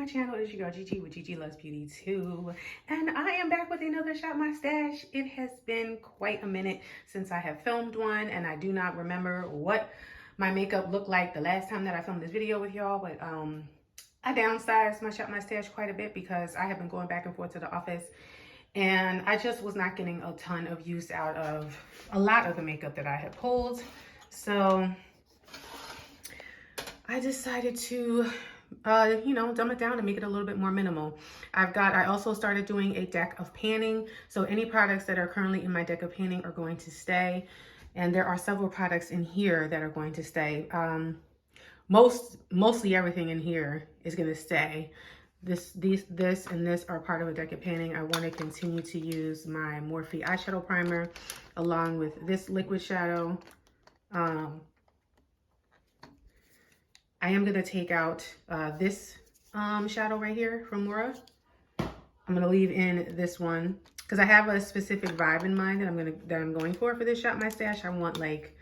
my channel. It's your girl Gigi with Gigi Loves Beauty too. And I am back with another Shop My Stash. It has been quite a minute since I have filmed one, and I do not remember what my makeup looked like the last time that I filmed this video with y'all. But I downsized my Shop My Stash quite a bit because I have been going back and forth to the office, and I just was not getting a ton of use out of a lot of the makeup that I had pulled. So I decided to dumb it down and make it a little bit more minimal. I also started doing a deck of panning. So any products that are currently in my deck of panning are going to stay. And there are several products in here that are going to stay. Mostly everything in here is going to stay. This and this are part of a deck of panning. I want to continue to use my Morphe eyeshadow primer along with this liquid shadow. I am going to take out this shadow right here from Laura. I'm going to leave in this one because I have a specific vibe in mind that I'm going for this Shop My Stash. I want like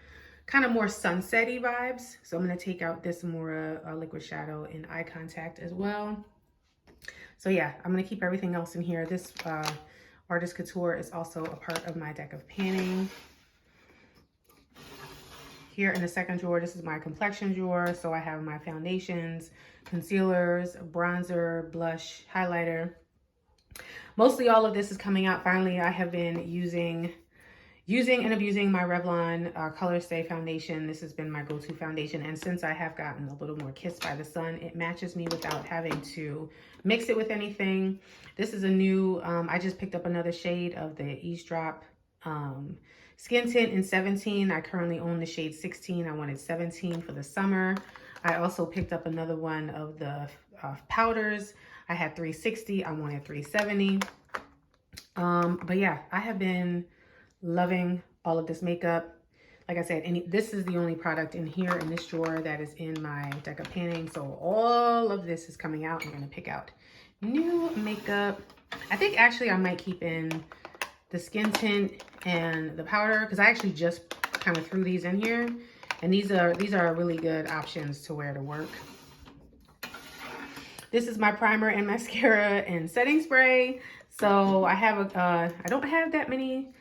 kind of more sunsetty vibes. So I'm going to take out this Mora liquid shadow in Eye Contact as well. So yeah, I'm going to keep everything else in here. This Artist Couture is also a part of my deck of panning. Here in the second drawer, this is my complexion drawer. So I have my foundations, concealers, bronzer, blush, highlighter. Mostly all of this is coming out. Finally, I have been using and abusing my Revlon Color Stay foundation. This has been my go-to foundation. And since I have gotten a little more kissed by the sun, it matches me without having to mix it with anything. This is a new, I just picked up another shade of the Eavesdrop Skin Tint in 17. I currently own the shade 16. I wanted 17 for the summer. I also picked up another one of the powders. I had 360. I wanted 370. But yeah, I have been loving all of this makeup. Like I said, this is the only product in here in this drawer that is in my deck of panning. So all of this is coming out. I'm going to pick out new makeup. I think actually I might keep in the skin tint and the powder because I actually just kind of threw these in here, and these are really good options to wear to work. This is my primer and mascara and setting spray. So I have I don't have that many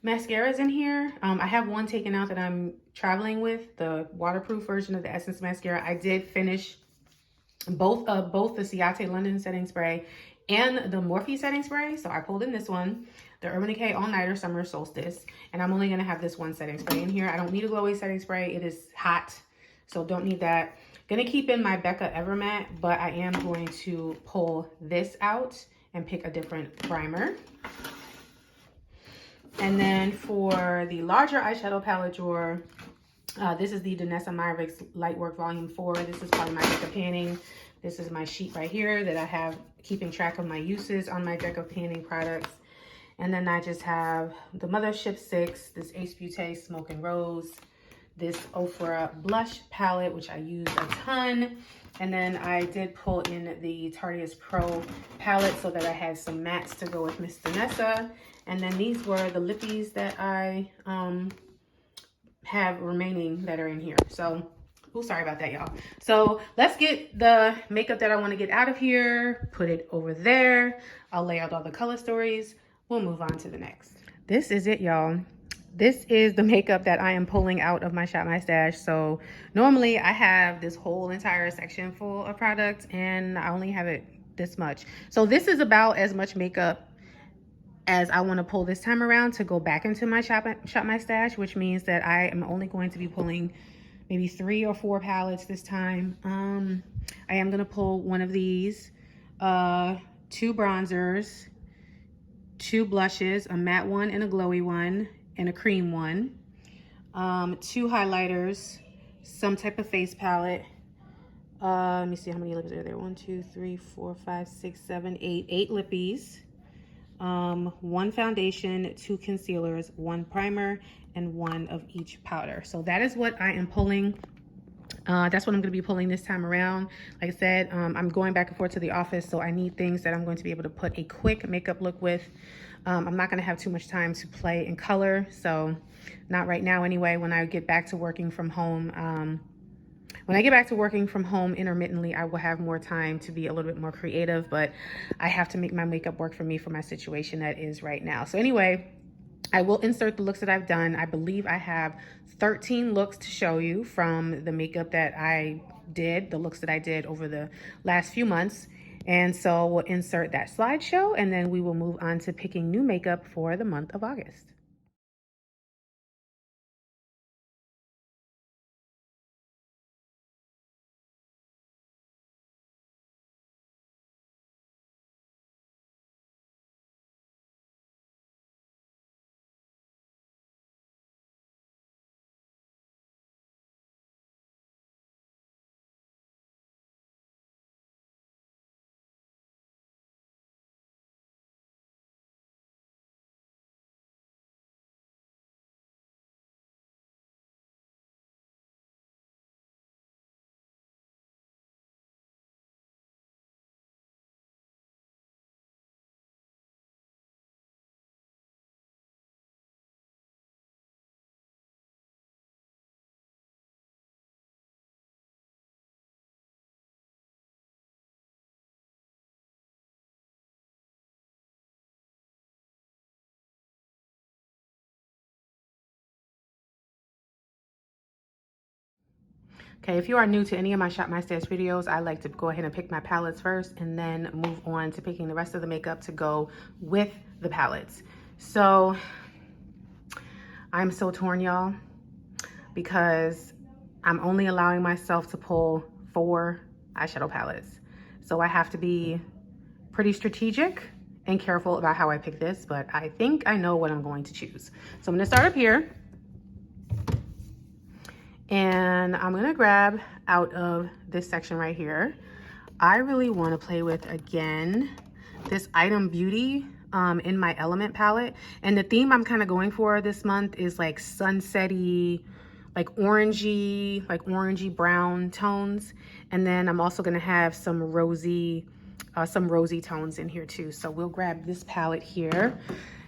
mascaras in here. I have one taken out that I'm traveling with, the waterproof version of the Essence mascara. I did finish both the Ciate London setting spray and the Morphe setting spray. So I pulled in this one, the Urban Decay All Nighter Summer Solstice, and I'm only going to have this one setting spray in here. I don't need a glowy setting spray. It is hot, so don't need that. Going to keep in my Becca Evermatte, but I am going to pull this out and pick a different primer. And then for the larger eyeshadow palette drawer, this is the Danessa Myricks Lightwork Volume 4. This is part of my deck of panning. This is my sheet right here that I have keeping track of my uses on my deck of panning products. And then I just have the Mothership 6, this Ace Beauté Smoke and Rose, this Ofra blush palette, which I use a ton. And then I did pull in the Tarteist Pro palette so that I had some mattes to go with Miss Danessa. And then these were the lippies that I have remaining that are in here. So, oh, sorry about that, y'all. So let's get the makeup that I want to get out of here, put it over there. I'll lay out all the color stories. We'll move on to the next. This is it, y'all. This is the makeup that I am pulling out of my Shop My Stash. So normally I have this whole entire section full of products and I only have it this much. So this is about as much makeup as I want to pull this time around to go back into my Shop My Stash, which means that I am only going to be pulling maybe 3 or 4 palettes this time. I am going to pull one of these, 2 bronzers, 2 blushes, a matte one and a glowy one, and a cream one, 2 highlighters, some type of face palette. Let me see how many lips are there. 1, 2, 3, 4, 5, 6, 7, 8. 8 lippies. 1 foundation, 2 concealers, 1 primer, and 1 of each powder. So that is what I am pulling. That's what I'm going to be pulling this time around. Like I said, I'm going back and forth to the office, so I need things that I'm going to be able to put a quick makeup look with. I'm not going to have too much time to play in color, so not right now anyway. When I get back to working from home, when I get back to working from home intermittently, I will have more time to be a little bit more creative, but I have to make my makeup work for me for my situation that is right now. So anyway, I will insert the looks that I've done. I believe I have 13 looks to show you from the makeup that I did, the looks that I did over the last few months. And so we'll insert that slideshow, and then we will move on to picking new makeup for the month of August. Okay, if you are new to any of my Shop My Stash videos, I like to go ahead and pick my palettes first and then move on to picking the rest of the makeup to go with the palettes. So I'm so torn, y'all, because I'm only allowing myself to pull 4 eyeshadow palettes. So I have to be pretty strategic and careful about how I pick this, but I think I know what I'm going to choose. So I'm gonna start up here. And I'm gonna grab out of this section right here. I really wanna play with, again, this Item Beauty in my Element palette. And the theme I'm kind of going for this month is like sunsetty, like orangey brown tones. And then I'm also gonna have some rosy tones in here too. So we'll grab this palette here.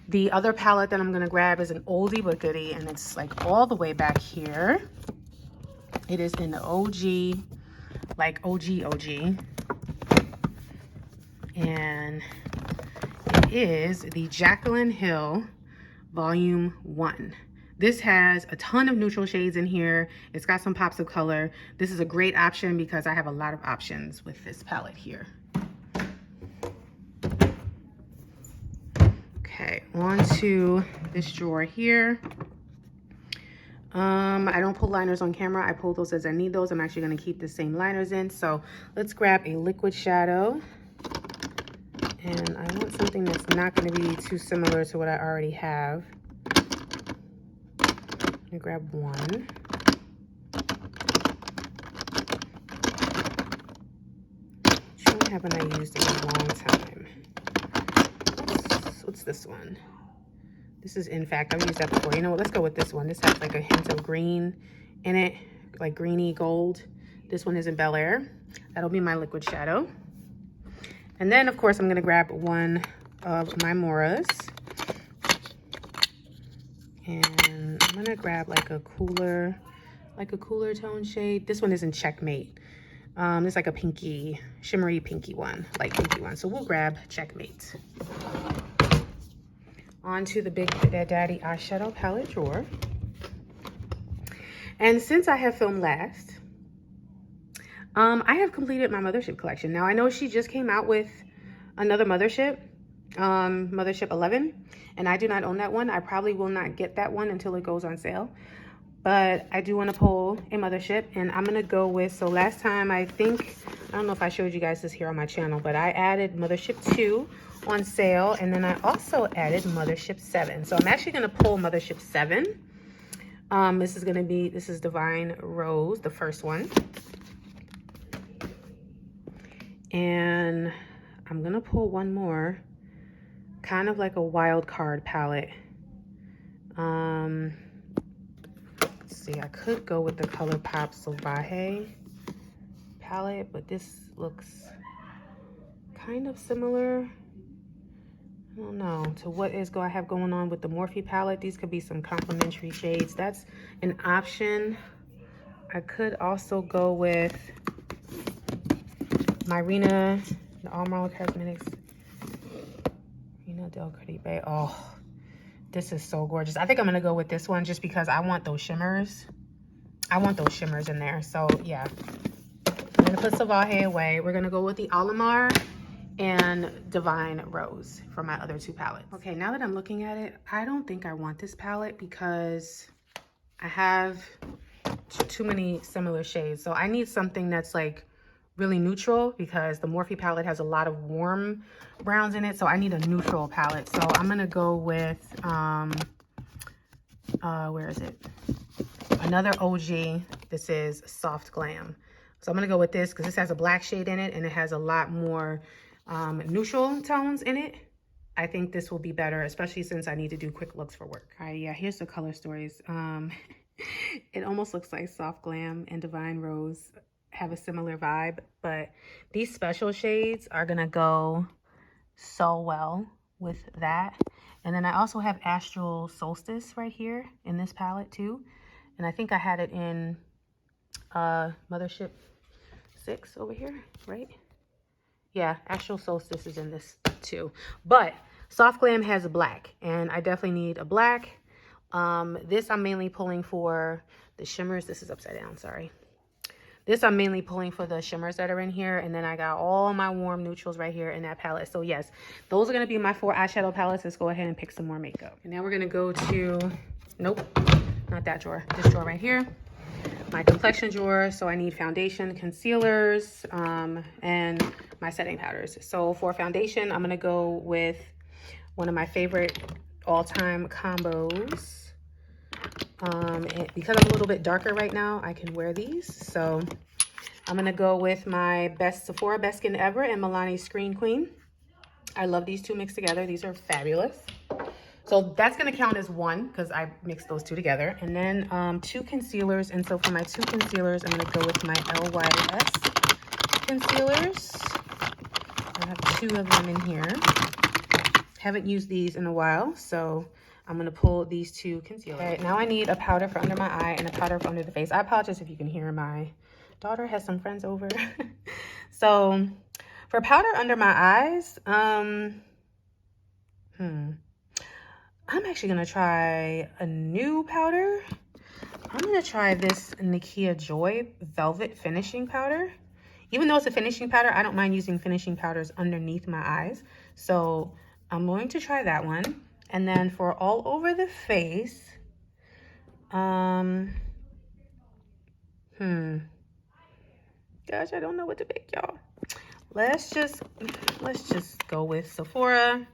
The other palette that I'm gonna grab is an oldie but goodie, and it's like all the way back here. It is in the OG, like OG. And it is the Jaclyn Hill Volume 1. This has a ton of neutral shades in here. It's got some pops of color. This is a great option because I have a lot of options with this palette here. Okay, on to this drawer here. I don't pull liners on camera. I pull those as I need those. I'm actually going to keep the same liners in. So let's grab a liquid shadow. And I want something that's not going to be too similar to what I already have. I'm going to grab one. Which one haven't I used in a long time? What's this one? This is, in fact, I've used that before. You know what? Let's go with this one. This has like a hint of green in it, like greeny gold. This one is in Bel Air. That'll be my liquid shadow. And then, of course, I'm going to grab one of my Moras. And I'm going to grab like a cooler tone shade. This one is in Checkmate. It's like a pinky, shimmery pinky one, light pinky one. So we'll grab Checkmate. On to the Big Daddy eyeshadow palette drawer. And since I have filmed last, I have completed my Mothership collection. Now, I know she just came out with another Mothership, Mothership 11, and I do not own that one. I probably will not get that one until it goes on sale. But I do want to pull a Mothership, and I'm going to go with, so last time I don't know if I showed you guys this here on my channel, but I added Mothership 2 on sale, and then I also added Mothership 7. So I'm actually going to pull Mothership 7. This is Divine Rose, the first one. And I'm going to pull one more, kind of like a wild card palette. Let's see, I could go with the ColourPop Salvaje palette, but this looks kind of similar, I don't know, to what I have going on with the Morphe palette. These could be some complementary shades. That's an option. I could also go with my Rena, the Almara Cosmetics, Rena Del Caribe. Oh, this is so gorgeous. I think I'm gonna go with this one just because I want those shimmers. I want those shimmers in there. So yeah, I'm gonna put Sauvage away. We're gonna go with the Alamar and Divine Rose for my other two palettes. Okay, now that I'm looking at it, I don't think I want this palette because I have too many similar shades. So I need something that's like really neutral because the Morphe palette has a lot of warm browns in it. So I need a neutral palette. So I'm gonna go with, where is it? Another OG. This is Soft Glam. So I'm gonna go with this because this has a black shade in it and it has a lot more neutral tones in it. I think this will be better, especially since I need to do quick looks for work. All right, yeah, here's the color stories. It almost looks like Soft Glam and Divine Rose have a similar vibe, but these special shades are gonna go so well with that. And then I also have Astral Solstice right here in this palette too. And I think I had it in Mothership 6 over here, right? Yeah, Astral Solstice is in this too. But Soft Glam has a black, and I definitely need a black. This I'm mainly pulling for the shimmers. This is upside down, sorry. This I'm mainly pulling for the shimmers that are in here, and then I got all my warm neutrals right here in that palette. So yes, those are gonna be my 4 eyeshadow palettes. Let's go ahead and pick some more makeup. And now we're gonna go to, nope, not that drawer, this drawer right here. My complexion drawer. So I need foundation, concealers, and my setting powders. So for foundation, I'm gonna go with one of my favorite all-time combos. Because I'm a little bit darker right now, I can wear these. So I'm gonna go with my best Sephora Best Skin Ever and Milani Screen Queen. I love these two mixed together. These are fabulous. So that's gonna count as one because I mixed those two together. And then 2 concealers. And so for my 2 concealers, I'm gonna go with my LYS concealers. I have 2 of them in here. Haven't used these in a while, so I'm gonna pull these 2 concealers. Okay, now I need a powder for under my eye and a powder for under the face. I apologize if you can hear, my daughter has some friends over. So for powder under my eyes, I'm actually gonna try a new powder. I'm gonna try this Nakia Joy Velvet Finishing Powder. Even though it's a finishing powder, I don't mind using finishing powders underneath my eyes. So I'm going to try that one. And then for all over the face, gosh, I don't know what to pick, y'all. Let's just go with Sephora.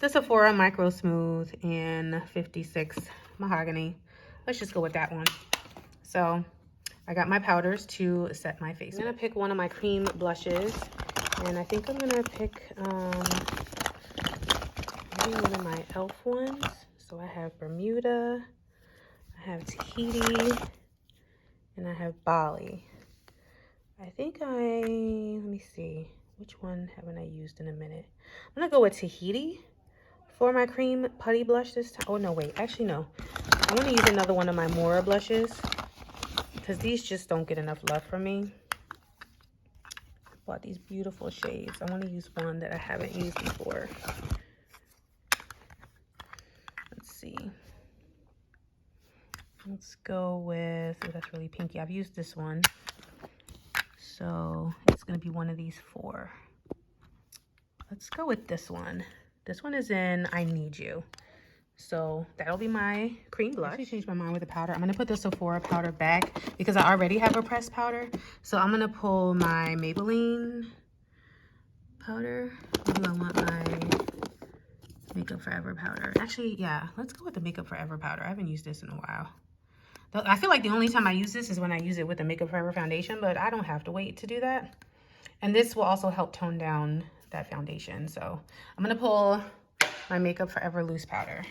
The Sephora Micro Smooth in 56 Mahogany. Let's just go with that one. So I got my powders to set my face. I'm gonna pick one of my cream blushes, and I think I'm gonna pick maybe one of my e.l.f. ones. So I have Bermuda, I have Tahiti, and I have Bali. I think let me see, which one haven't I used in a minute? I'm gonna go with Tahiti for my cream putty blush this time. Oh no, wait, actually no. I'm gonna use another one of my Mora blushes because these just don't get enough love from me. I bought these beautiful shades. I wanna use one that I haven't used before. Let's see. Let's go with, oh, that's really pinky. I've used this one. So it's gonna be one of these 4. Let's go with this one. This one is in I Need You. So that'll be my cream blush. I actually changed my mind with the powder. I'm gonna put the Sephora powder back because I already have a pressed powder. So I'm gonna pull my Maybelline powder. Where do I want my Makeup Forever powder? Actually, yeah, let's go with the Makeup Forever powder. I haven't used this in a while. I feel like the only time I use this is when I use it with the Makeup Forever foundation, but I don't have to wait to do that. And this will also help tone down that foundation. So I'm gonna pull my Makeup Forever loose powder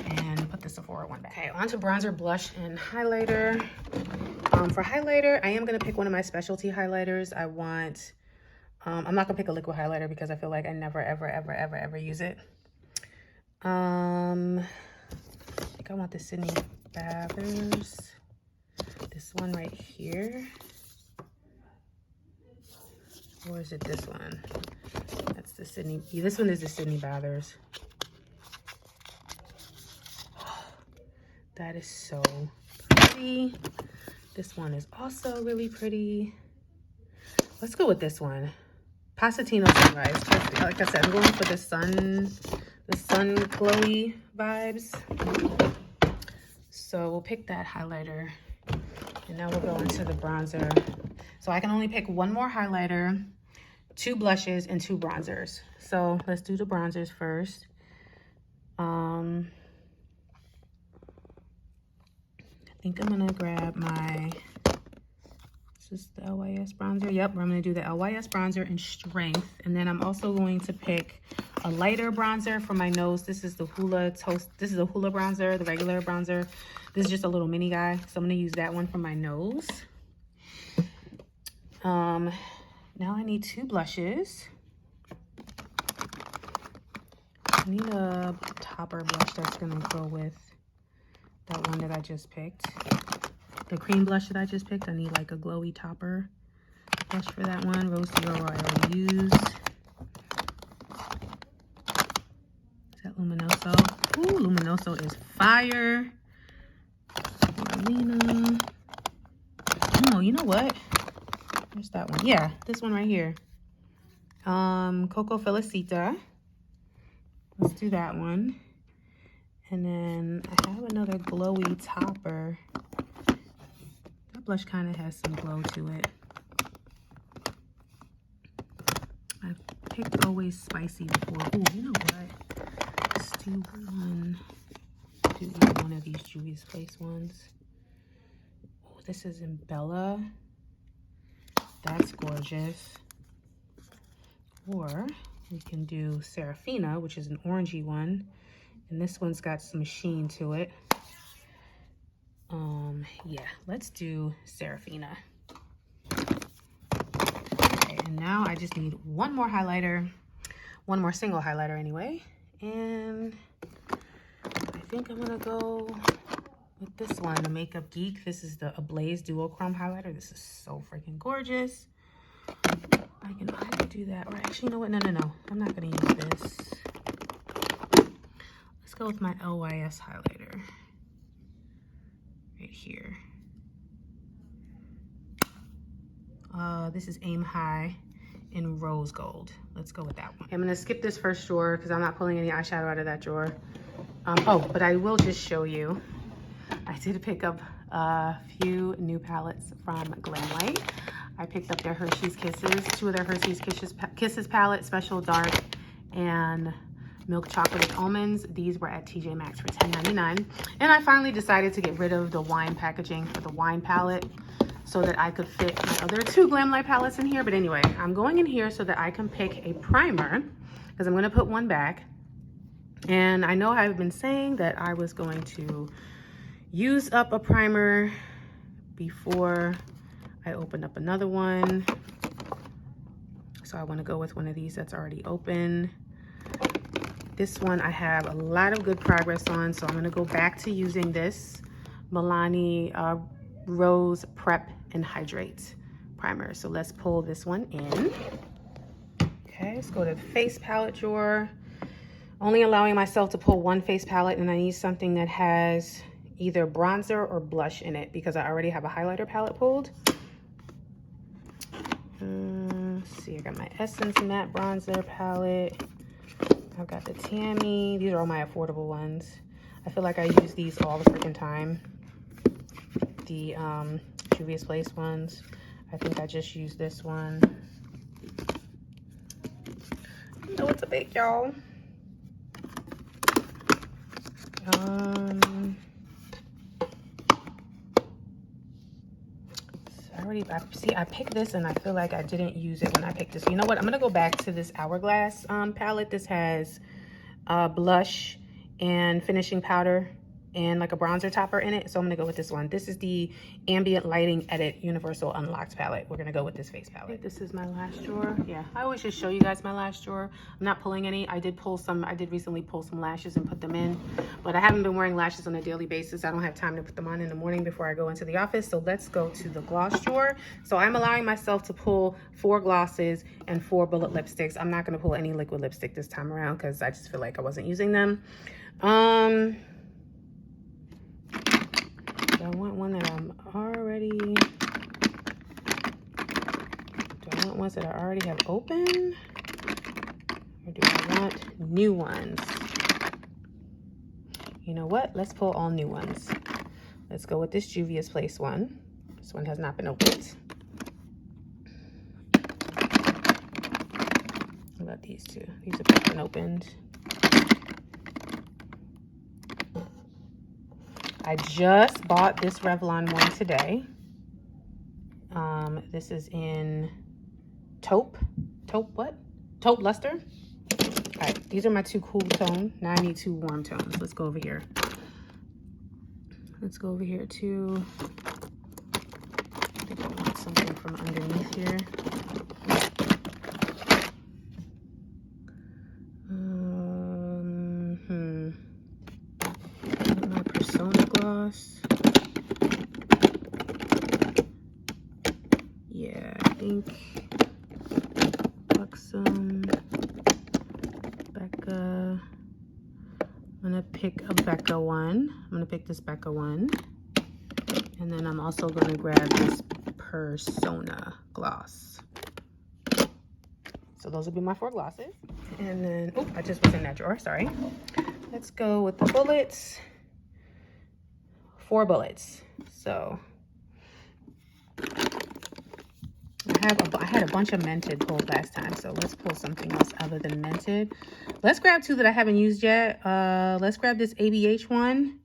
and put the Sephora one back. Okay, on to bronzer, blush, and highlighter. For highlighter, I am gonna pick one of my specialty highlighters. I want, I'm not gonna pick a liquid highlighter because I feel like I never, ever use it. I think I want the Sydney Bathers this one right here. Or is it this one? That's the Sydney. Yeah, this one is the Sydney Bathers. Oh, that is so pretty. This one is also really pretty. Let's go with this one. Pasatino Sunrise. Like I said, I'm going for the sun glowy vibes. So we'll pick that highlighter. And now we'll go into the bronzer. So I can only pick one more highlighter, 2 blushes, and 2 bronzers. So let's do the bronzers first. I think I'm gonna grab my, is this the LYS bronzer? Yep, I'm gonna do the LYS bronzer in Strength. And then I'm also going to pick a lighter bronzer for my nose. This is the Hula Toast. This is the Hula bronzer, the regular bronzer. This is just a little mini guy. So I'm gonna use that one for my nose. Now I need 2 blushes. I need a topper blush that's gonna go with that one that I just picked. The cream blush that I just picked, I need like a glowy topper blush for that one. Rose Zero I already used. Is that Luminoso? Ooh, Luminoso is fire. Marlena. Oh, you know what? Where's that one? Yeah, this one right here. Coco Felicita. Let's do that one. And then I have another glowy topper. That blush kind of has some glow to it. I've picked Always Spicy before. Ooh, you know what? Let's do one. Do either one of these Juvia's Place ones. Oh, this is in Bella. That's gorgeous. Or we can do Serafina, which is an orangey one. And this one's got some sheen to it. Yeah, let's do Serafina. Okay, and now I just need one more highlighter. One more single highlighter anyway. And I think I'm gonna go with this one, the Makeup Geek. This is the Ablaze Duochrome highlighter. This is so freaking gorgeous. I can either do that, or actually, you know what? No. I'm not gonna use this. Let's go with my LYS highlighter right here. This is Aim High in Rose Gold. Let's go with that one. I'm gonna skip this first drawer because I'm not pulling any eyeshadow out of that drawer. Oh, but I will just show you. I did pick up a few new palettes from Glamlight. I picked up their Hershey's Kisses, 2 of their Hershey's Kisses palette, Special Dark and Milk Chocolate with Almonds. These were at TJ Maxx for $10.99. And I finally decided to get rid of the wine packaging for the wine palette so that I could fit my other 2 Glamlight palettes in here. But anyway, I'm going in here so that I can pick a primer because I'm going to put one back. And I know I've been saying that I was going to use up a primer before I opened up another one. So I want to go with one of these that's already open. This one I have a lot of good progress on, so I'm going to go back to using this Milani Rose Prep and Hydrate primer. So let's pull this one in. Okay, let's go to the face palette drawer. Only allowing myself to pull one face palette, and I need something that has either bronzer or blush in it because I already have a highlighter palette pulled. Let's see, I got my Essence Matte Bronzer palette. I've got the Tammy. These are all my affordable ones. I feel like I use these all the freaking time. The Juvia's Place ones. I think I just used this one. Oh, it's a big, y'all. I picked this and I feel like I didn't use it when I picked this. You know what? I'm gonna go back to this Hourglass palette. This has blush and finishing powder and like a bronzer topper in it. So I'm gonna go with this one. This is the Ambient Lighting Edit Universal Unlocked palette. We're gonna go with this face palette. This is my last drawer. Yeah, I always just show you guys my last drawer. I'm not pulling any. I did recently pull some lashes and put them in, but I haven't been wearing lashes on a daily basis. I don't have time to put them on in the morning before I go into the office. So let's go to the gloss drawer. So I'm allowing myself to pull 4 glosses and 4 bullet lipsticks. I'm not gonna pull any liquid lipstick this time around because I just feel like I wasn't using them. Do I want one that I'm already... Do I want ones that I already have open? Or do I want new ones? You know what? Let's pull all new ones. Let's go with this Juvia's Place one. This one has not been opened. What about these two? These have both been opened. I just bought this Revlon one today. This is in taupe luster. All right, these are my 2 cool tone. Now I need 2 warm tones. Let's go over here. Let's go over here to, I think I want something from underneath here. My Persona gloss. Yeah, I think Becca. I'm gonna pick a Becca one. I'm gonna pick this Becca one. And then I'm also gonna grab this Persona gloss. So those will be my 4 glosses. And then, oh, I just was in that drawer, sorry. Let's go with the bullets. 4 bullets. So I had a bunch of Mented pulled last time, so let's pull something else other than Mented. Let's grab 2 that I haven't used yet. Let's grab this ABH one.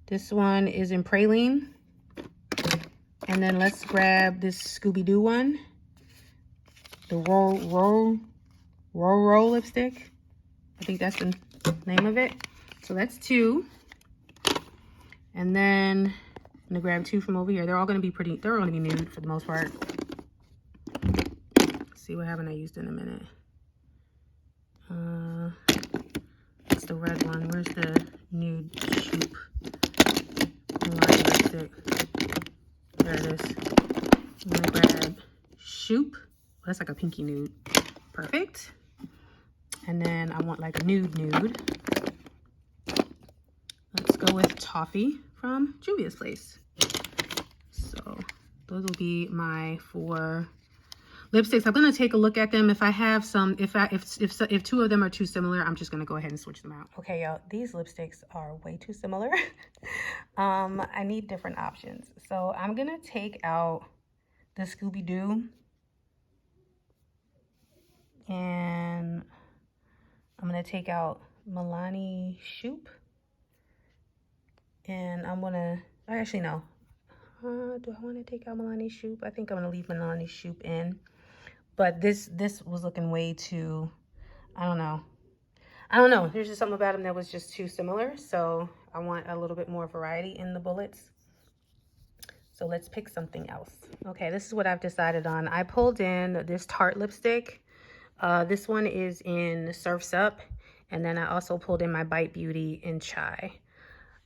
This one is in Praline. And then let's grab this Scooby-Doo one. The Roll lipstick. I think that's the name of it. So that's 2. And then I'm gonna grab 2 from over here. They're all gonna be nude for the most part. Let's see what haven't I used in a minute. It's the red one. Where's the nude Shoop lipstick? There it is. I'm gonna grab Shoop. Oh, that's like a pinky nude. Perfect. And then I want like a nude. Let's go with Toffee from Juvia's Place. So those will be my 4 lipsticks. I'm gonna take a look at them. If I have some, if 2 of them are too similar, I'm just gonna go ahead and switch them out. Okay, y'all, these lipsticks are way too similar. I need different options. So I'm gonna take out the Scooby-Doo, and I'm gonna take out Milani Shoop, and I'm gonna, actually no. Do I want to take out Milani Shoop? I think I'm gonna leave Milani Shoop in. But this was looking way too, I don't know. There's just something about them that was just too similar. So I want a little bit more variety in the bullets. So let's pick something else. Okay, this is what I've decided on. I pulled in this Tarte lipstick. This one is in Surf's Up. And then I also pulled in my Bite Beauty in Chai.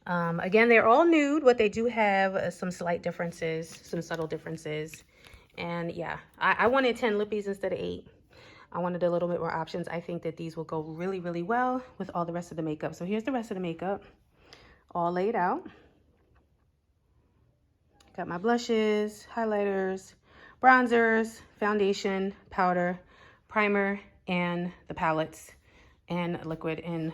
Again, they're all nude, but they do have some slight differences, some subtle differences. And yeah, I wanted 10 lippies instead of 8. I wanted a little bit more options. I think that these will go really, really well with all the rest of the makeup. So here's the rest of the makeup all laid out. Got my blushes, highlighters, bronzers, foundation, powder, primer, and the palettes, and liquid and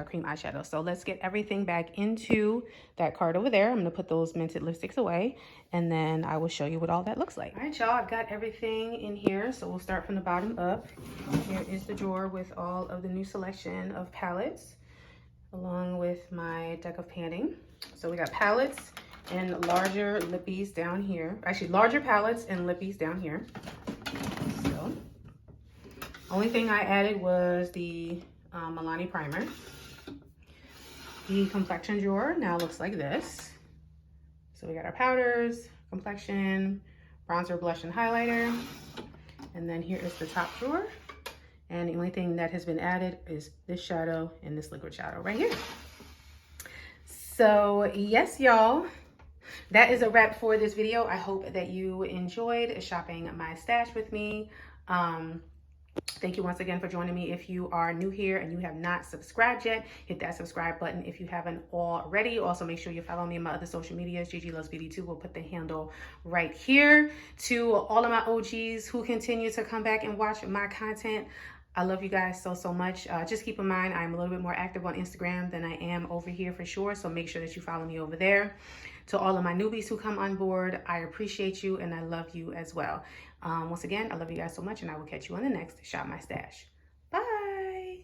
cream eyeshadow. So let's get everything back into that cart over there. I'm gonna put those Mented lipsticks away, and then I will show you what all that looks like. All right, y'all, I've got everything in here. So we'll start from the bottom up. Here is the drawer with all of the new selection of palettes, along with my deck of panning. So we got palettes and larger lippies down here. Actually, larger palettes and lippies down here. So only thing I added was the Milani primer. The complexion drawer now looks like this. So we got our powders, complexion, bronzer, blush, and highlighter. And then here is the top drawer. And the only thing that has been added is this shadow and this liquid shadow right here. So yes, y'all, that is a wrap for this video. I hope that you enjoyed shopping my stash with me. Thank you once again for joining me. If you are new here and you have not subscribed yet, hit that subscribe button if you haven't already. Also, make sure you follow me on my other social medias. Gigi Loves Beauty 2 will put the handle right here. To all of my OGs who continue to come back and watch my content, I love you guys so much. Just keep in mind, I'm a little bit more active on Instagram than I am over here for sure. So make sure that you follow me over there. To all of my newbies who come on board, I appreciate you and I love you as well. Once again, I love you guys so much and I will catch you on the next Shop My Stash. Bye.